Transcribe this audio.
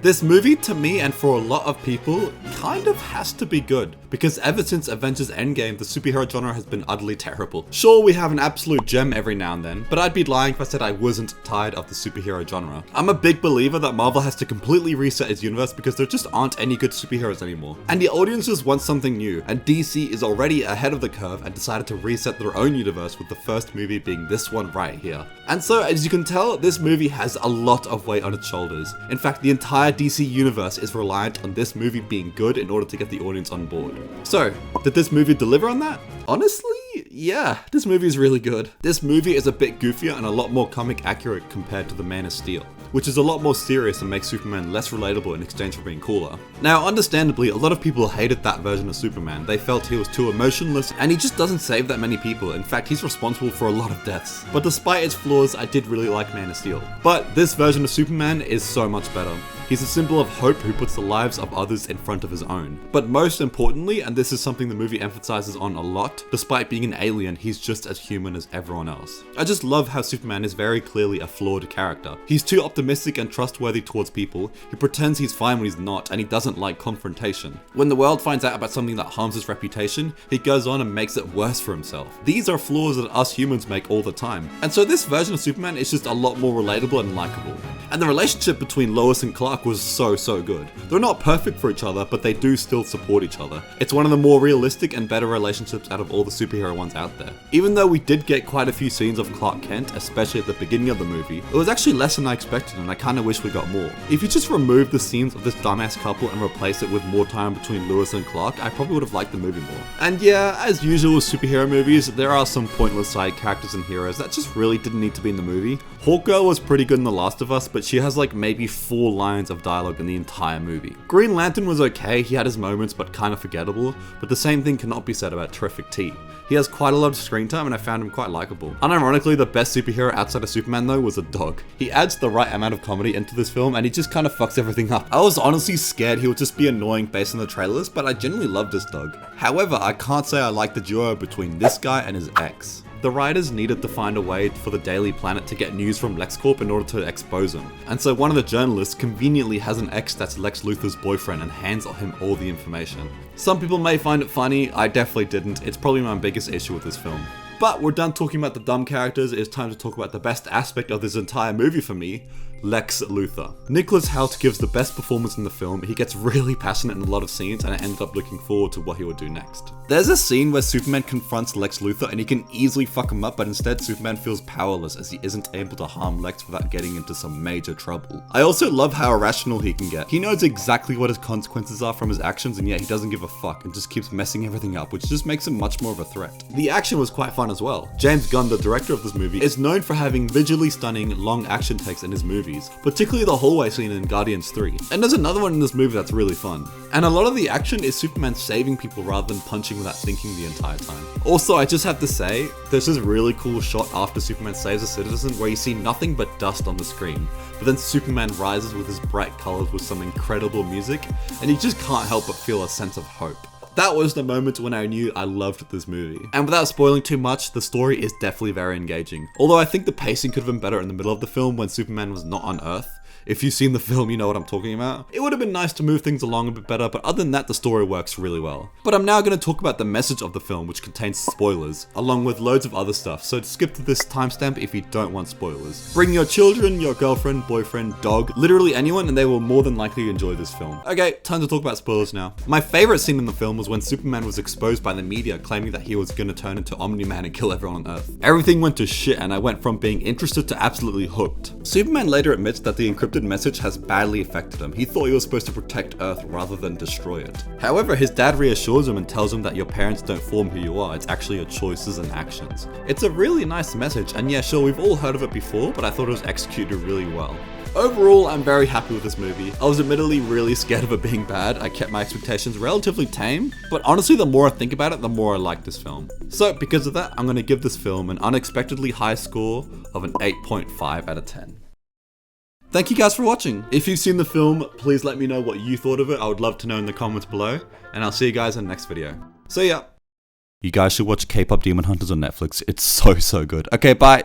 This movie, to me and for a lot of people, kind of has to be good, because ever since Avengers Endgame, the superhero genre has been utterly terrible. Sure, we have an absolute gem every now and then, but I'd be lying if I said I wasn't tired of the superhero genre. I'm a big believer that Marvel has to completely reset its universe because there just aren't any good superheroes anymore. And the audiences want something new, and DC is already ahead of the curve and decided to reset their own universe with the first movie being this one right here. And so, as you can tell, this movie has a lot of weight on its shoulders. In fact, the entire DC universe is reliant on this movie being good in order to get the audience on board. So, did this movie deliver on that? Honestly, yeah, this movie is really good. This movie is a bit goofier and a lot more comic accurate compared to The Man of Steel, which is a lot more serious and makes Superman less relatable in exchange for being cooler. Now, understandably, a lot of people hated that version of Superman. They felt he was too emotionless, and he just doesn't save that many people. In fact, he's responsible for a lot of deaths. But despite its flaws, I did really like Man of Steel. But this version of Superman is so much better. He's a symbol of hope who puts the lives of others in front of his own. But most importantly, and this is something the movie emphasizes on a lot, despite being an alien, he's just as human as everyone else. I just love how Superman is very clearly a flawed character. He's too optimistic and trustworthy towards people, he pretends he's fine when he's not, and he doesn't like confrontation. When the world finds out about something that harms his reputation, he goes on and makes it worse for himself. These are flaws that us humans make all the time. And so this version of Superman is just a lot more relatable and likable. And the relationship between Lois and Clark was so good. They're not perfect for each other, but they do still support each other. It's one of the more realistic and better relationships out of all the superhero ones out there. Even though we did get quite a few scenes of Clark Kent, especially at the beginning of the movie, it was actually less than I expected, and I kinda wish we got more. If you just remove the scenes of this dumbass couple and replace it with more time between Lois and Clark, I probably would have liked the movie more. And yeah, as usual with superhero movies, there are some pointless side characters and heroes that just really didn't need to be in the movie. Hawkgirl was pretty good in The Last of Us, but she has like maybe 4 lines of dialogue in the entire movie. Green Lantern was okay, he had his moments but kinda forgettable, but the same thing cannot be said about Terrific T. He has quite a lot of screen time and I found him quite likable. Unironically, the best superhero outside of Superman though was a dog. He adds the right amount of comedy into this film and he just kinda fucks everything up. I was honestly scared he would just be annoying based on the trailers, but I genuinely loved this dog. However, I can't say I like the duo between this guy and his ex. The writers needed to find a way for the Daily Planet to get news from LexCorp in order to expose him. And so one of the journalists conveniently has an ex that's Lex Luthor's boyfriend and hands him all the information. Some people may find it funny, I definitely didn't. It's probably my biggest issue with this film. But we're done talking about the dumb characters, it's time to talk about the best aspect of this entire movie for me, Lex Luthor. Nicholas Hoult gives the best performance in the film. He gets really passionate in a lot of scenes and I ended up looking forward to what he would do next. There's a scene where Superman confronts Lex Luthor and he can easily fuck him up, but instead Superman feels powerless as he isn't able to harm Lex without getting into some major trouble. I also love how irrational he can get. He knows exactly what his consequences are from his actions and yet he doesn't give a fuck and just keeps messing everything up, which just makes him much more of a threat. The action was quite fun as well. James Gunn, the director of this movie, is known for having visually stunning, long action takes in his movies, particularly the hallway scene in Guardians 3. And there's another one in this movie that's really fun. And a lot of the action is Superman saving people rather than punching without thinking the entire time. Also, I just have to say, there's this really cool shot after Superman saves a citizen where you see nothing but dust on the screen, but then Superman rises with his bright colors with some incredible music, and you just can't help but feel a sense of hope. That was the moment when I knew I loved this movie. And without spoiling too much, the story is definitely very engaging. Although I think the pacing could have been better in the middle of the film when Superman was not on Earth. If you've seen the film, you know what I'm talking about. It would have been nice to move things along a bit better, but other than that, the story works really well. But I'm now going to talk about the message of the film, which contains spoilers, along with loads of other stuff, so skip to this timestamp if you don't want spoilers. Bring your children, your girlfriend, boyfriend, dog, literally anyone, and they will more than likely enjoy this film. Okay, time to talk about spoilers now. My favorite scene in the film was when Superman was exposed by the media claiming that he was going to turn into Omni-Man and kill everyone on Earth. Everything went to shit and I went from being interested to absolutely hooked. Superman later admits that the encrypted message has badly affected him. He thought he was supposed to protect Earth rather than destroy it. However, his dad reassures him and tells him that your parents don't form who you are, it's actually your choices and actions. It's a really nice message, and yeah, sure, we've all heard of it before, but I thought it was executed really well. Overall, I'm very happy with this movie. I was admittedly really scared of it being bad. I kept my expectations relatively tame, but honestly, the more I think about it, the more I like this film. So because of that, I'm going to give this film an unexpectedly high score of an 8.5 out of 10. Thank you guys for watching. If you've seen the film, please let me know what you thought of it. I would love to know in the comments below, and I'll see you guys in the next video. See ya! You guys should watch K-Pop Demon Hunters on Netflix. It's so good. Okay, bye!